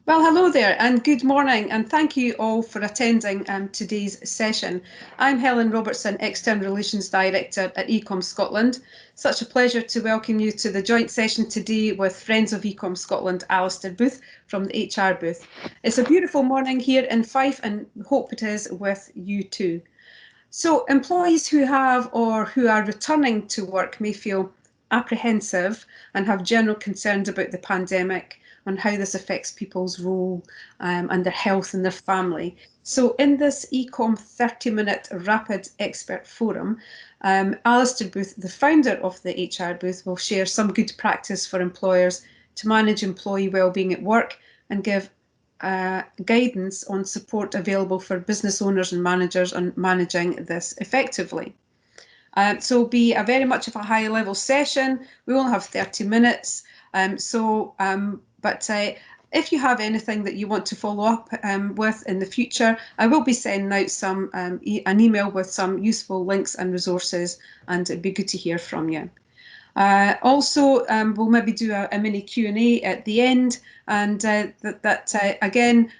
Well, hello there and good morning, and thank you all for attending today's session. I'm Helen Robertson, External Relations Director at eCom Scotland. Such a pleasure to welcome you to the joint session today with Friends of eCom Scotland, Alistair Booth from the HR booth. It's a beautiful morning here in Fife and hope it is with you too. So employees who have or who are returning to work may feel apprehensive and have general concerns about the pandemic and how this affects people's role and their health and their family. So in this eCom 30-minute rapid expert forum, Alistair Booth, the founder of the HR booth, will share some good practice for employers to manage employee wellbeing at work and give guidance on support available for business owners and managers on managing this effectively. So it'll be a very much of a high level session. We only have 30 minutes. If you have anything that you want to follow up with in the future, I will be sending out an email with some useful links and resources, and it'd be good to hear from you. We'll maybe do a mini Q&A at the end, and again,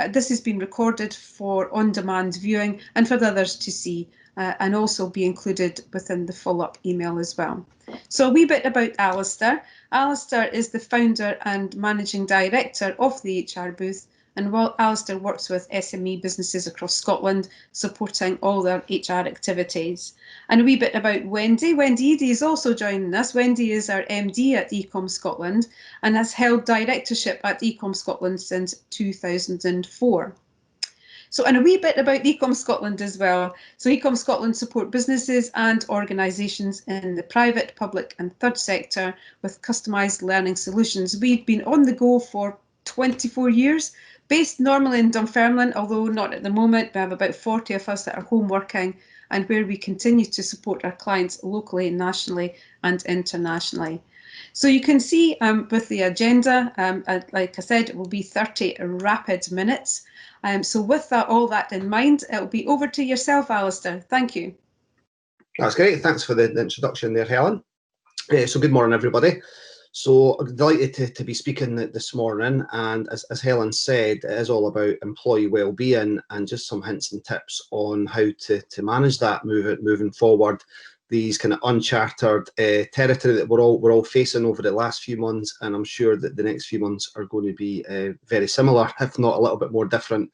this has been recorded for on-demand viewing and for the others to see, and also be included within the follow-up email as well. So a wee bit about Alistair. Alistair is the founder and managing director of the HR booth, and Alistair works with SME businesses across Scotland, supporting all their HR activities. And a wee bit about Wendy. Wendy Eady is also joining us. Wendy is our MD at eCom Scotland and has held directorship at eCom Scotland since 2004. And a wee bit about eCom Scotland as well. So eCom Scotland support businesses and organisations in the private, public and third sector with customised learning solutions. We've been on the go for 24 years, based normally in Dunfermline, although not at the moment. We have about 40 of us that are home working, and where we continue to support our clients locally, nationally and internationally. So you can see with the agenda, like I said, it will be 30 rapid minutes. So with all that in mind, it'll be over to yourself, Alistair. Thank you. That's great. Thanks for the introduction there, Helen. So good morning, everybody. So I'm delighted to be speaking this morning, and as Helen said, it is all about employee wellbeing and just some hints and tips on how to manage that moving forward. These kind of uncharted territory that we're all facing over the last few months, and I'm sure that the next few months are going to be very similar, if not a little bit more different.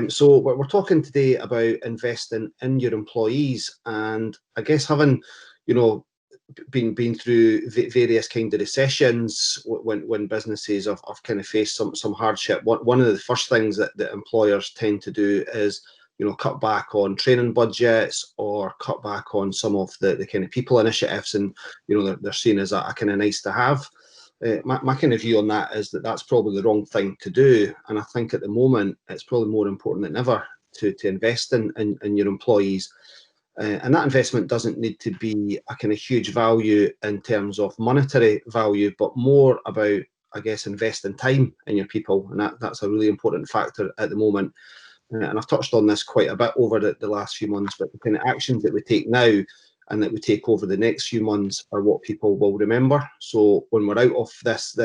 So we're talking today about investing in your employees, and I guess having, been through various kind of recessions when businesses have kind of faced some hardship. One of the first things that employers tend to do is cut back on training budgets or cut back on some of the kind of people initiatives, and they're seen as a kind of nice to have. My kind of view on that is that that's probably the wrong thing to do, and I think at the moment it's probably more important than ever to invest in your employees. And that investment doesn't need to be a kind of huge value in terms of monetary value, but more about, I guess, investing time in your people, and that's a really important factor at the moment. And I've touched on this quite a bit over the last few months, but the kind of actions that we take now and that we take over the next few months are what people will remember. So when we're out of this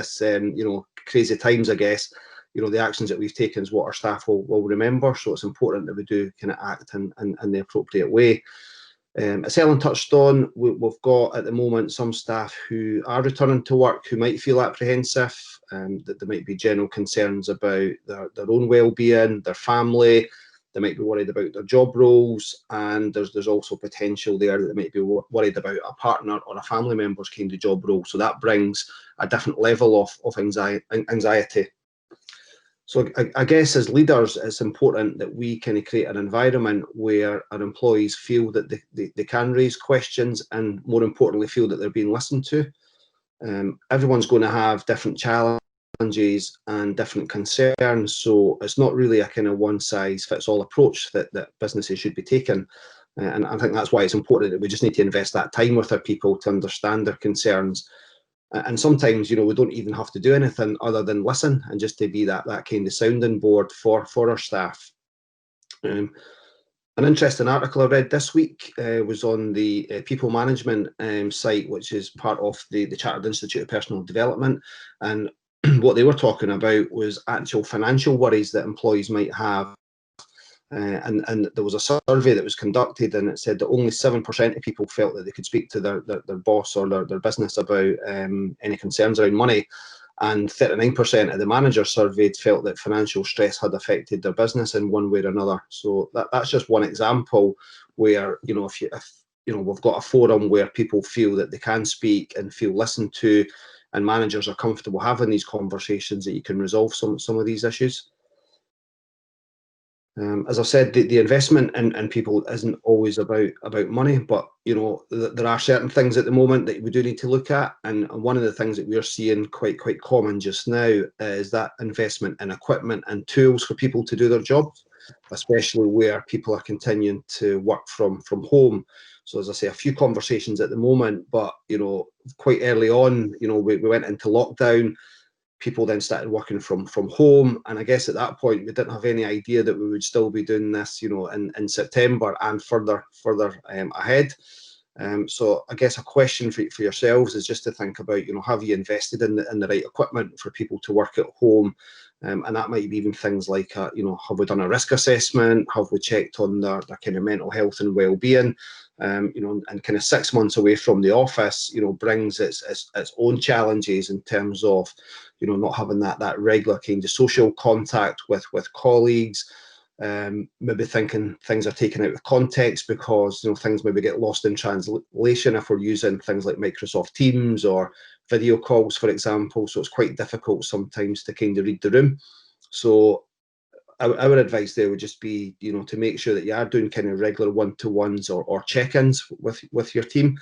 crazy times, I guess, the actions that we've taken is what our staff will remember. So it's important that we do kind of act in the appropriate way. As Helen touched on, we've got at the moment some staff who are returning to work who might feel apprehensive, that there might be general concerns about their own well-being, their family. They might be worried about their job roles, and there's also potential there that they might be worried about a partner or a family member's kind of job role. So that brings a different level of anxiety. So I guess as leaders, it's important that we kind of create an environment where our employees feel that they can raise questions, and more importantly, feel that they're being listened to. Everyone's going to have different challenges and different concerns, so it's not really a kind of one-size-fits-all approach that businesses should be taking. And I think that's why it's important that we just need to invest that time with our people to understand their concerns. And sometimes, we don't even have to do anything other than listen and just to be that kind of sounding board for our staff. An interesting article I read this week was on the people management site, which is part of the Chartered Institute of Personal Development. And what they were talking about was actual financial worries that employees might have. And there was a survey that was conducted, and it said that only 7% of people felt that they could speak to their boss or their business about any concerns around money. And 39% of the managers surveyed felt that financial stress had affected their business in one way or another. So that's just one example where, if we've got a forum where people feel that they can speak and feel listened to, and managers are comfortable having these conversations, that you can resolve some of these issues. As I said, the investment in people isn't always about money, but there are certain things at the moment that we do need to look at, and one of the things that we're seeing quite common just now is that investment in equipment and tools for people to do their jobs, especially where people are continuing to work from home. So as I say, a few conversations at the moment, but quite early on, we went into lockdown. People then started working from home, and I guess at that point we didn't have any idea that we would still be doing this, in September and further ahead. So I guess a question for yourselves is just to think about, have you invested in the right equipment for people to work at home? And that might be even things like, have we done a risk assessment? Have we checked on their kind of mental health and well-being? And kind of 6 months away from the office, brings its own challenges in terms of, not having that regular kind of social contact with colleagues. Maybe thinking things are taken out of context because things maybe get lost in translation if we're using things like Microsoft Teams or video calls, for example. So it's quite difficult sometimes to kind of read the room. So our advice there would just be, to make sure that you are doing kind of regular one-to-ones or check-ins with your team.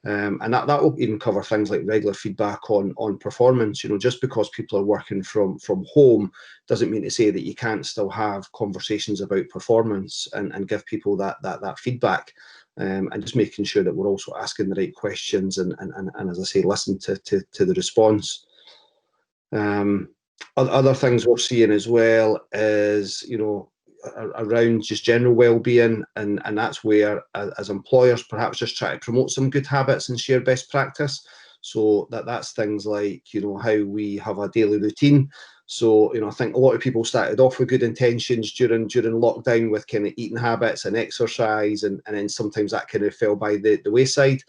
And that will even cover things like regular feedback on performance. Just because people are working from home doesn't mean to say that you can't still have conversations about performance and give people that feedback. And just making sure that we're also asking the right questions and as I say, listen to the response. Other things we're seeing as well is, around just general well-being, and that's where, as employers, perhaps just try to promote some good habits and share best practice. So that's things like, how we have a daily routine. So, I think a lot of people started off with good intentions during lockdown with kind of eating habits and exercise, and then sometimes that kind of fell by the wayside.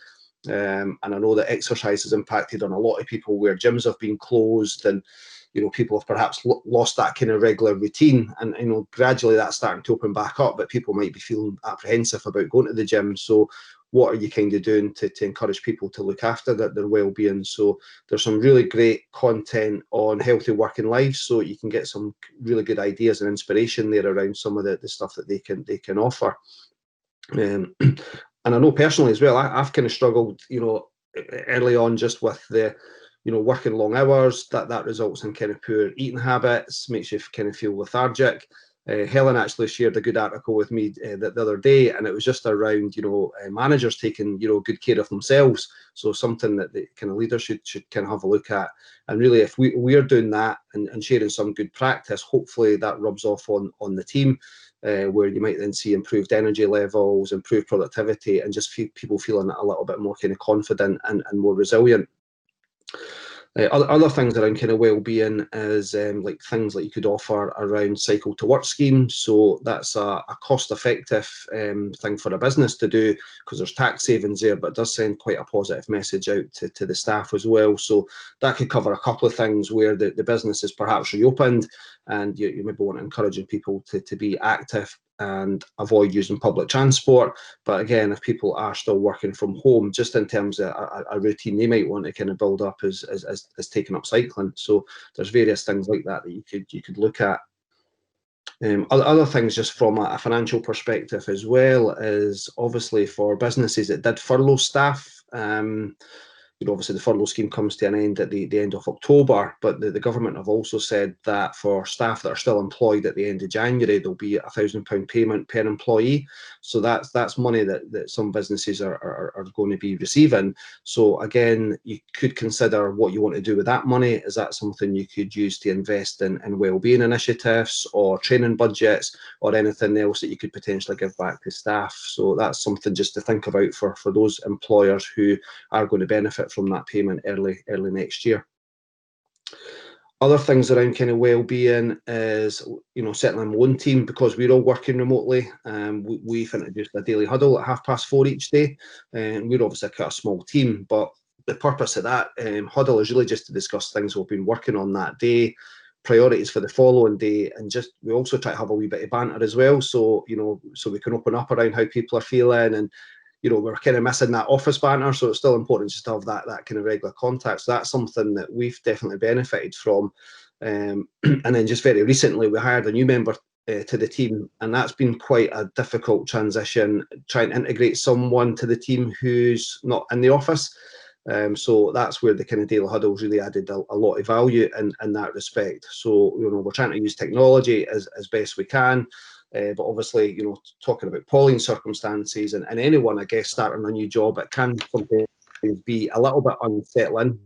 And I know that exercise has impacted on a lot of people where gyms have been closed, and people have perhaps lost that kind of regular routine, and gradually that's starting to open back up, but people might be feeling apprehensive about going to the gym. So what are you kind of doing to encourage people to look after their well-being? So there's some really great content on healthy working lives, so you can get some really good ideas and inspiration there around some of the stuff that they can offer. And I know personally as well, I've kind of struggled, early on just with the working long hours. That results in kind of poor eating habits, makes you kind of feel lethargic. Helen actually shared a good article with me the other day, and it was just around managers taking good care of themselves. So something that the kind of leaders should kind of have a look at. And really, if we're doing that and sharing some good practice, hopefully that rubs off on the team, where you might then see improved energy levels, improved productivity, and just people feeling a little bit more kind of confident and more resilient. Other things around kind of well-being is like things like you could offer around cycle to work schemes. So that's a cost-effective thing for a business to do, because there's tax savings there, but it does send quite a positive message out to the staff as well. So that could cover a couple of things where the business is perhaps reopened, and you maybe want to encourage people to be active and avoid using public transport. But again, if people are still working from home, just in terms of a routine they might want to kind of build up is taking up cycling. So there's various things like that you could look at. Other things just from a financial perspective as well is obviously for businesses that did furlough staff. Obviously the furlough scheme comes to an end at the end of October, but the government have also said that for staff that are still employed at the end of January, there'll be £1,000 payment per employee. So that's money that some businesses are going to be receiving. So again, you could consider what you want to do with that money. Is that something you could use to invest in wellbeing initiatives or training budgets or anything else that you could potentially give back to staff? So that's something just to think about for those employers who are going to benefit from that payment early next year. Other things around kind of well-being is, certainly in my own team, because we're all working remotely, we've introduced a daily huddle at 4:30 each day, and we're obviously quite a small team, but the purpose of that huddle is really just to discuss things we've been working on that day, priorities for the following day, and just we also try to have a wee bit of banter as well, so so we can open up around how people are feeling, and we're kind of missing that office banter, so it's still important just to have that kind of regular contact. So that's something that we've definitely benefited from. And then just very recently, we hired a new member to the team, and that's been quite a difficult transition, trying to integrate someone to the team who's not in the office. So that's where the kind of daily huddles really added a lot of value in that respect. So we're trying to use technology as best we can. But obviously, talking about polling circumstances and anyone, I guess, starting a new job, it can sometimes be a little bit unsettling.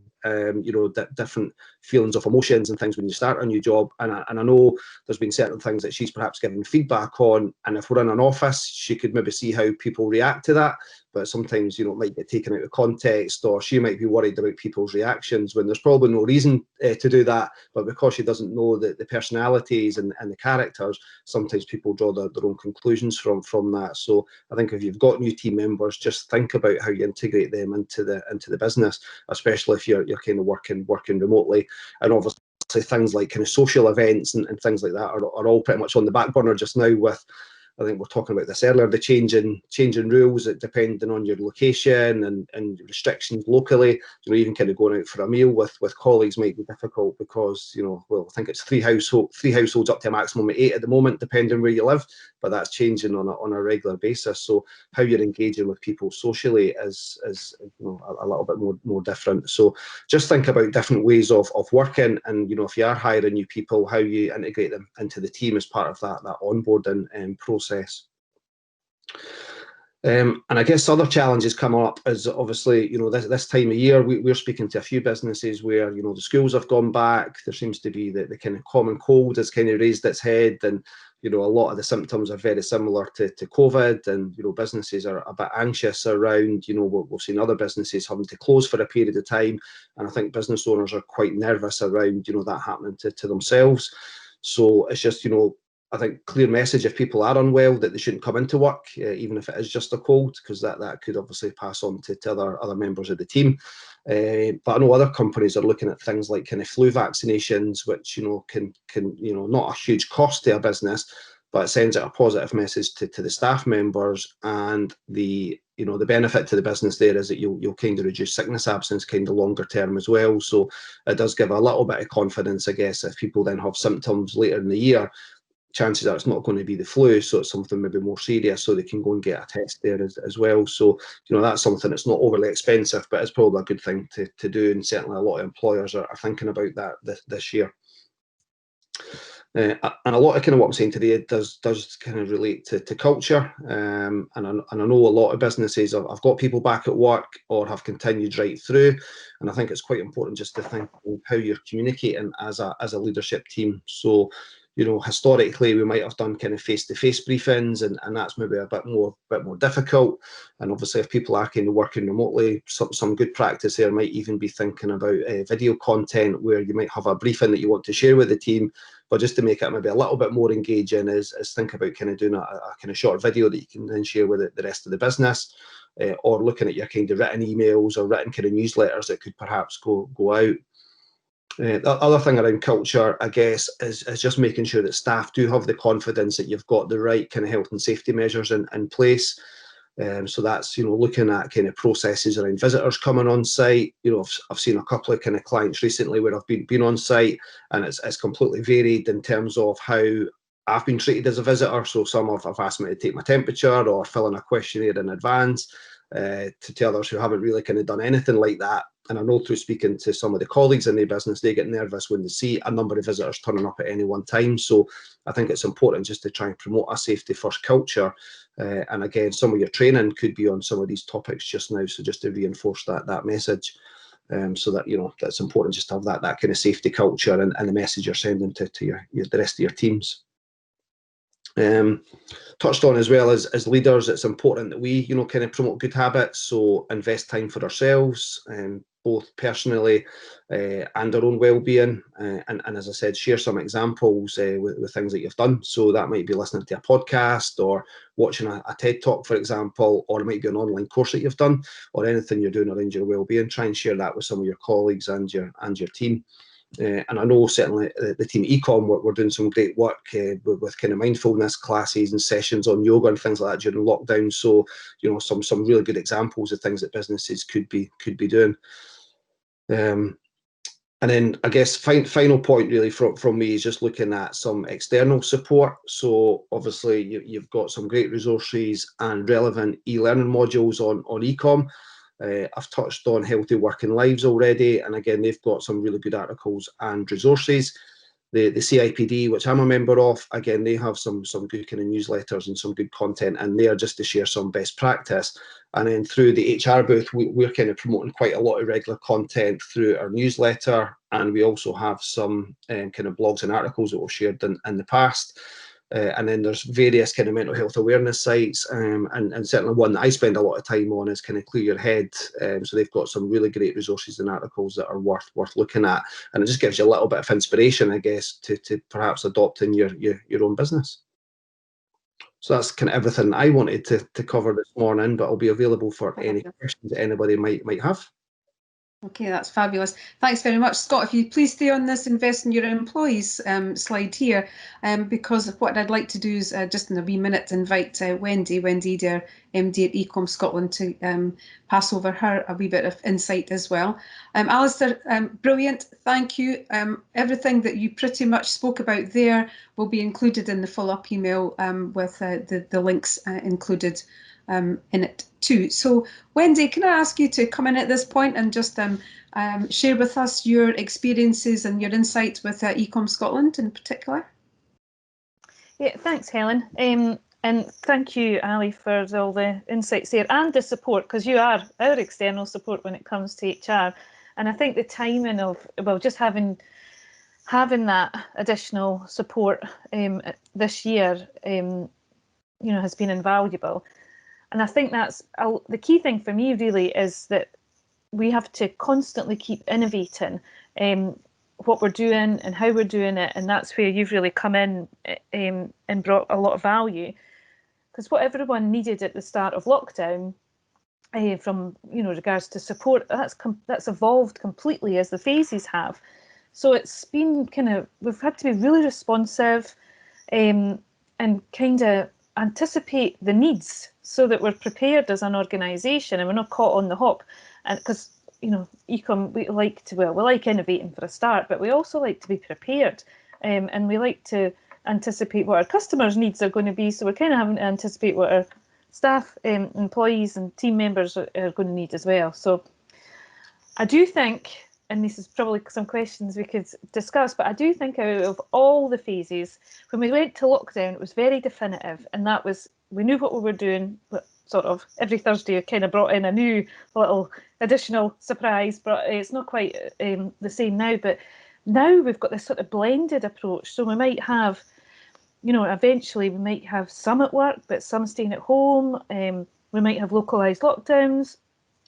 Different feelings of emotions and things when you start a new job. And I know there's been certain things that she's perhaps given feedback on. And if we're in an office, she could maybe see how people react to that. But sometimes, it might get taken out of context, or she might be worried about people's reactions when there's probably no reason to do that. But because she doesn't know the personalities and the characters, sometimes people draw their own conclusions from that. So I think if you've got new team members, just think about how you integrate them into the business, especially if you're kind of working remotely. And obviously things like kind of social events and things like that are all pretty much on the back burner just now, with, I think we were talking about this earlier, the changing rules depending on your location and restrictions locally. Even kind of going out for a meal with colleagues might be difficult because, I think it's three households up to a maximum of 8 at the moment, depending where you live, but that's changing on a regular basis. So how you're engaging with people socially is a little bit more different. So just think about different ways of working, and if you are hiring new people, how you integrate them into the team as part of that onboarding process. And I guess other challenges come up is obviously, this time of year, we're speaking to a few businesses where, the schools have gone back. There seems to be the kind of common cold has kind of raised its head, and, a lot of the symptoms are very similar to COVID, and, businesses are a bit anxious around, we've seen other businesses having to close for a period of time. And I think business owners are quite nervous around, that happening to themselves. So it's just, I think clear message if people are unwell that they shouldn't come into work, even if it is just a cold, because that could obviously pass on to other members of the team. But I know other companies are looking at things like kind of flu vaccinations, which can not a huge cost to a business, but it sends out a positive message to the staff members, and the benefit to the business there is that you'll kind of reduce sickness absence kind of longer term as well. So it does give a little bit of confidence, I guess, if people then have symptoms later in the year. Chances are it's not going to be the flu, so it's something maybe more serious, so they can go and get a test there as well. So, that's something that's not overly expensive, but it's probably a good thing to do, and certainly a lot of employers are thinking about that this year. And a lot of kind of what I'm saying today does kind of relate to culture, and I know a lot of businesses have got people back at work or have continued right through, and I think it's quite important just to think of how you're communicating as a leadership team. So, historically we might have done kind of face-to-face briefings, and that's maybe a bit more difficult. And obviously if people are kind of working remotely, some good practice there might even be thinking about video content where you might have a briefing that you want to share with the team, but just to make it maybe a little bit more engaging is think about kind of doing a kind of short video that you can then share with the rest of the business, or looking at your kind of written emails or written kind of newsletters that could perhaps go out. The other thing around culture, I guess, is just making sure that staff do have the confidence that you've got the right kind of health and safety measures in place. So that's, looking at kind of processes around visitors coming on site. I've seen a couple of kind of clients recently where I've been on site, and it's completely varied in terms of how I've been treated as a visitor. So some have asked me to take my temperature or fill in a questionnaire in advance, to others who haven't really kind of done anything like that. And I know through speaking to some of the colleagues in the business, they get nervous when they see a number of visitors turning up at any one time. So I think it's important just to try and promote a safety first culture. And again, some of your training could be on some of these topics just now. So just to reinforce that message, so that, that's important just to have that kind of safety culture and the message you're sending to the rest of your teams. Touched on as well as leaders, it's important that we kind of promote good habits, so invest time for ourselves, both personally and our own well-being, and as I said, share some examples with things that you've done. So that might be listening to a podcast, or watching a TED Talk, for example, or it might be an online course that you've done, or anything you're doing around your well-being. Try and share that with some of your colleagues and your team. And I know certainly the team eCom, we're doing some great work with kind of mindfulness classes and sessions on yoga and things like that during lockdown. So, you know, some really good examples of things that businesses could be doing. And then I guess final point really from me is just looking at some external support. So obviously you've got some great resources and relevant e-learning modules on eCom. I've touched on Healthy Working Lives already, and again, they've got some really good articles and resources. The CIPD, which I'm a member of, again, they have some good kind of newsletters and some good content in there just to share some best practice. And then through the HR booth, we're kind of promoting quite a lot of regular content through our newsletter, and we also have some kind of blogs and articles that we've shared in the past. And then there's various kind of mental health awareness sites, and certainly one that I spend a lot of time on is kind of Clear Your Head. So they've got some really great resources and articles that are worth looking at, and it just gives you a little bit of inspiration, I guess, to perhaps adopt in your own business. So that's kind of everything I wanted to cover this morning, but I'll be available for any questions that anybody might have. Okay, that's fabulous. Thanks very much, Scott. If you please stay on this invest in your employees slide here, because what I'd like to do is just in a wee minute invite Wendy Eder, MD at eCom Scotland, to pass over her a wee bit of insight as well. Alistair, brilliant. Thank you. Everything that you pretty much spoke about there will be included in the follow-up email with the links included in it too. So Wendy, can I ask you to come in at this point and just share with us your experiences and your insights with eCom Scotland in particular? Yeah, thanks, Helen. And thank you, Ali, for all the insights there and the support, because you are our external support when it comes to HR. And I think the timing of, well, just having that additional support this year, has been invaluable. And I think that's the key thing for me really is that we have to constantly keep innovating what we're doing and how we're doing it. And that's where you've really come in and brought a lot of value. Because what everyone needed at the start of lockdown from regards to support, that's evolved completely as the phases have. So it's been we've had to be really responsive and kind of anticipate the needs so that we're prepared as an organisation and we're not caught on the hop. And because eCom, we like innovating for a start, but we also like to be prepared, and we like to anticipate what our customers' needs are going to be. So we're kind of having to anticipate what our staff, employees, and team members are going to need as well. So I do think, and this is probably some questions we could discuss, but I do think out of all the phases, when we went to lockdown, it was very definitive, and that was, we knew what we were doing, but sort of every Thursday I kind of brought in a new little additional surprise, but it's not quite the same now. But now we've got this sort of blended approach. So we might have, eventually we might have some at work, but some staying at home. We might have localised lockdowns.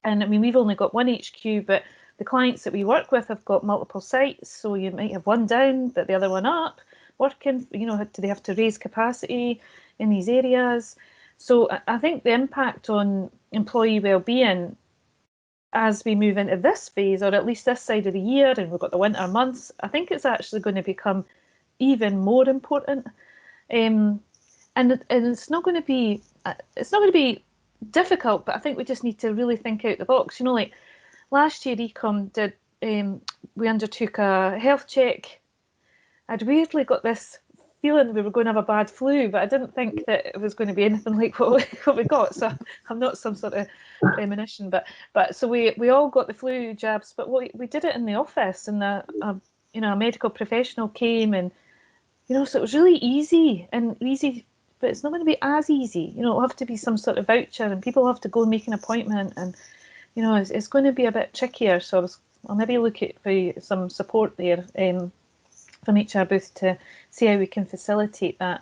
And I mean, we've only got one HQ, but the clients that we work with have got multiple sites. So you might have one down, but the other one up working. Do they have to raise capacity in these areas? So I think the impact on employee wellbeing as we move into this phase, or at least this side of the year, and we've got the winter months, I think it's actually going to become even more important. And it's not going to be difficult, but I think we just need to really think out the box. Like last year, eCom did, we undertook a health check. I'd weirdly got this feeling we were going to have a bad flu, but I didn't think that it was going to be anything like what we got. So I'm not some sort of premonition, but so we all got the flu jabs, but we did it in the office, and a medical professional came, and so it was really easy, but it's not going to be as easy. It'll have to be some sort of voucher, and people have to go and make an appointment, and it's going to be a bit trickier. So I'll maybe look at for some support there from HR booth to see how we can facilitate that.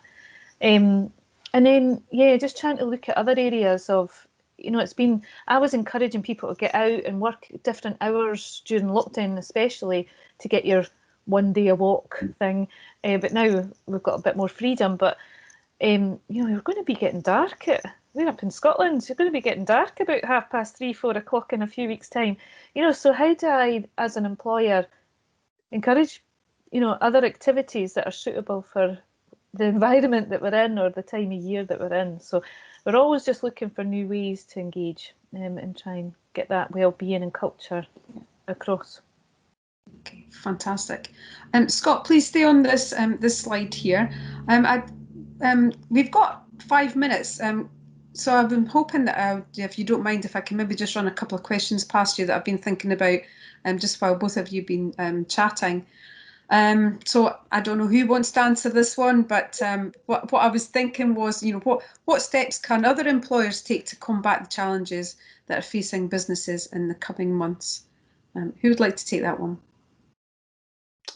And then, just trying to look at other areas of I was encouraging people to get out and work different hours during lockdown, especially to get your 1 day a walk thing. But now we've got a bit more freedom. But you're going to be getting dark. We're up in Scotland. You're going to be getting dark about 3:30, 4 o'clock in a few weeks' time. So how do I, as an employer, encourage, other activities that are suitable for the environment that we're in or the time of year that we're in? So we're always just looking for new ways to engage and try and get that well-being and culture across. Okay, fantastic. Scott, please stay on this slide here. We've got 5 minutes. So I've been hoping that if you don't mind, if I can maybe just run a couple of questions past you that I've been thinking about just while both of you have been chatting. So I don't know who wants to answer this one, but what I was thinking was, what steps can other employers take to combat the challenges that are facing businesses in the coming months? Who would like to take that one?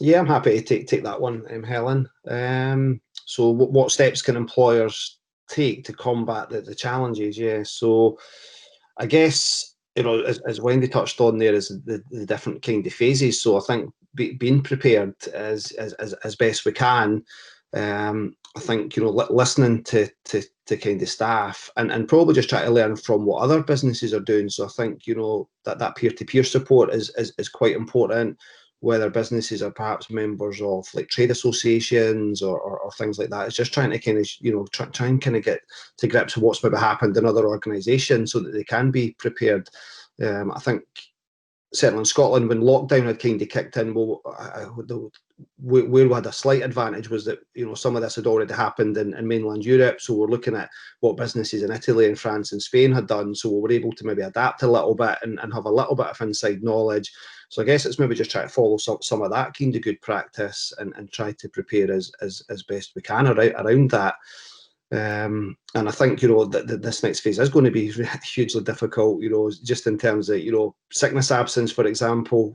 Yeah, I'm happy to take that one, Helen. So what steps can employers take to combat the challenges? Yeah, so I guess, as Wendy touched on there, is the different kind of phases. So I think being prepared as best we can. I think, listening to kind of staff and probably just try to learn from what other businesses are doing. So I think, that peer-to-peer support is quite important, whether businesses are perhaps members of like trade associations or things like that. It's just trying to kind of, try and kind of get to grips with what's maybe happened in other organisations so that they can be prepared. I think certainly in Scotland, when lockdown had kind of kicked in, where we had a slight advantage was that, some of this had already happened in mainland Europe. So we're looking at what businesses in Italy and France and Spain had done. So we were able to maybe adapt a little bit and have a little bit of inside knowledge. So I guess it's maybe just try to follow some of that kind of good practice and try to prepare as best we can around that. And I think, this next phase is going to be hugely difficult, just in terms of, sickness absence, for example,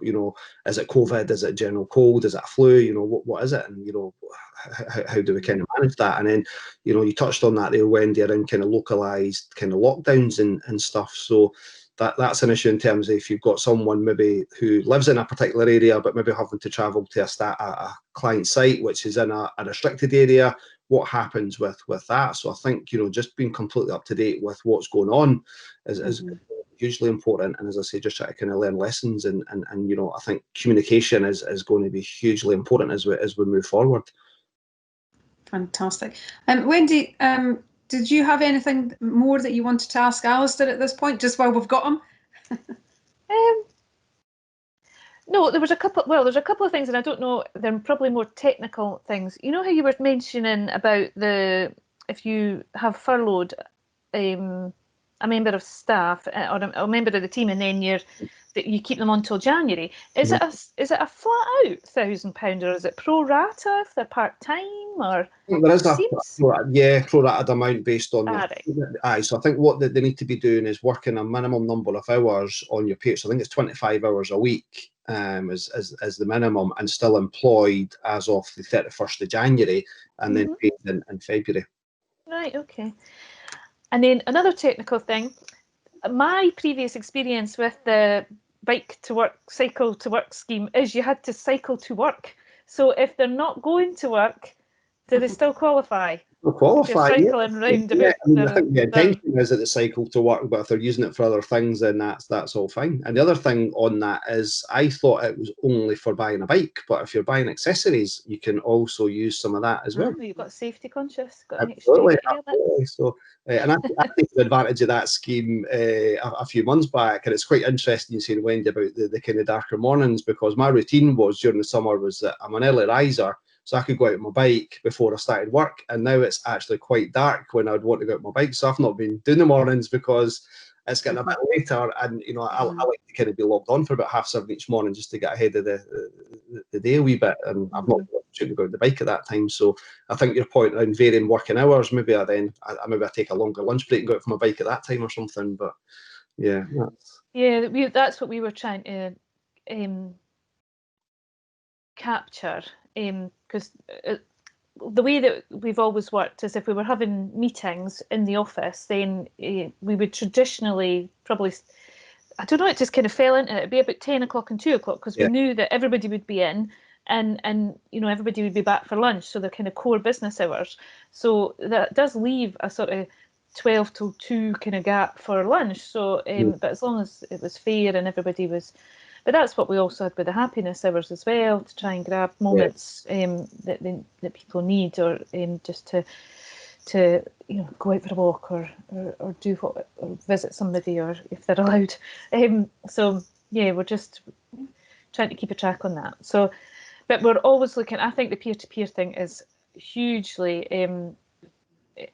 is it COVID, is it a general cold, is it a flu, what is it? And, how do we kind of manage that? And then, you touched on that there, Wendy, around kind of localised kind of lockdowns and stuff. So that's an issue in terms of if you've got someone maybe who lives in a particular area, but maybe having to travel to a client site, which is in a restricted area, what happens with that? So I think, just being completely up to date with what's going on is hugely important. And as I say, just try to kind of learn lessons and I think communication is going to be hugely important as we move forward. Fantastic. Wendy, did you have anything more that you wanted to ask Alistair at this point, just while we've got him? No, there's a couple of things, and I don't know, they're probably more technical things. You know how you were mentioning about if you have furloughed a member of staff or a member of the team, and then you keep them on till January. Is it a flat out £1,000, or is it pro rata if they're part time, or? There is pro rata amount based on so I think what they need to be doing is working a minimum number of hours on your pay. So I think it's 25 hours a week as the minimum, and still employed as of the 31st of January, and then paid in February. Right, okay. And then another technical thing, my previous experience with the bike to work, cycle to work scheme is you had to cycle to work. So if they're not going to work, do they still qualify? They'll qualify. They're cycling round about. I think the intention is that they cycle to work, but if they're using it for other things, then that's all fine. And the other thing on that is, I thought it was only for buying a bike, but if you're buying accessories, you can also use some of that as well. You've got safety conscious. Absolutely. So, and I take advantage of that scheme a few months back, and it's quite interesting you saying, Wendy, about the kind of darker mornings, because my routine was during the summer was that I'm an early riser, so I could go out on my bike before I started work, and now it's actually quite dark when I'd want to go out on my bike, so I've not been doing the mornings because it's getting a bit later, and I like to kind of be logged on for about 7:30 each morning just to get ahead of the day a wee bit, and I've not to go on the bike at that time. So I think your point around varying working hours, maybe I take a longer lunch break and go out for my bike at that time or something. But yeah, that's what we were trying to capture, because the way that we've always worked is if we were having meetings in the office, then we would traditionally probably, I don't know, it just kind of fell into it. It'd be about 10 o'clock and 2 o'clock because we knew that everybody would be in and you know, everybody would be back for lunch. So they're kind of core business hours. So that does leave a sort of 12 till 2 kind of gap for lunch. So, but as long as it was fair and everybody was, but that's what we also had with the happiness hours as well, to try and grab moments that people need, or just to you know, go out for a walk or do what, or visit somebody, or if they're allowed. So yeah, we're just trying to keep a track on that. So, but we're always looking. I think the peer-to-peer thing is hugely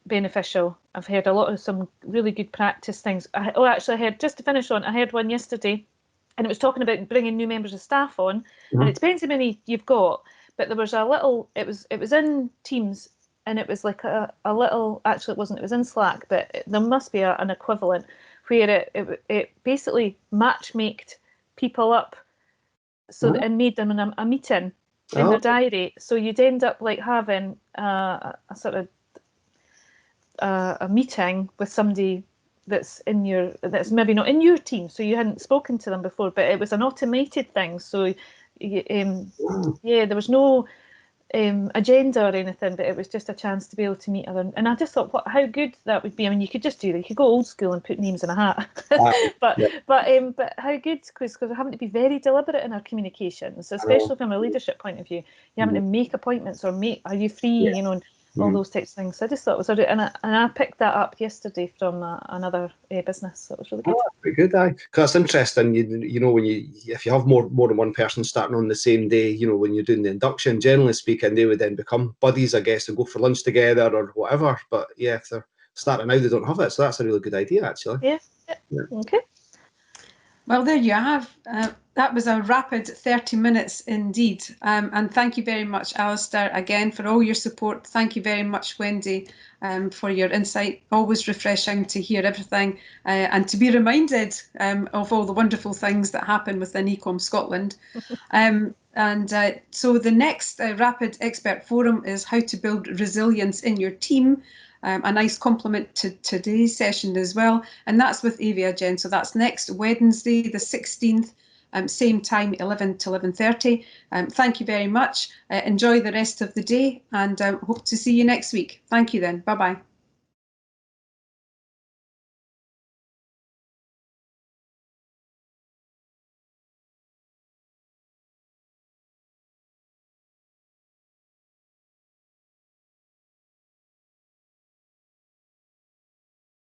beneficial. I've heard a lot of some really good practice things. Actually, I heard, just to finish on, I heard one yesterday, and it was talking about bringing new members of staff on, and it depends how many you've got. But there was a little. It was in Teams, and it was like a little. Actually, it wasn't. It was in Slack, but there must be an equivalent where it basically matchmaked people up, so and made them a meeting in their diary. So you'd end up like having a sort of a meeting with somebody that's maybe not in your team, so you hadn't spoken to them before, but it was an automated thing. So yeah, there was no agenda or anything, but it was just a chance to be able to meet other. And I just thought, how good that would be. I mean, you could just do that. You could go old school and put names in a hat, but how good, because we're having to be very deliberate in our communications, especially from a leadership point of view. You're having to make appointments, or are you free, you know, and all those types of things. So I just thought it was, and I picked that up yesterday from another business. So it was really good. Pretty good, because it's interesting. You know, when if you have more than one person starting on the same day, you know, when you're doing the induction, generally speaking, they would then become buddies, I guess, and go for lunch together or whatever. But yeah, if they're starting now, they don't have it. So that's a really good idea, actually. Yeah. Okay. Well, there you have. That was a rapid 30 minutes indeed. And thank you very much, Alistair, again, for all your support. Thank you very much, Wendy, for your insight. Always refreshing to hear everything and to be reminded of all the wonderful things that happen within eCom Scotland. So the next Rapid Expert Forum is how to build resilience in your team. A nice complement to today's session as well, and that's with Avia Gen. So that's next Wednesday, the 16th, same time, 11 to 11:30. Thank you very much. Enjoy the rest of the day, and hope to see you next week. Thank you then. Bye-bye.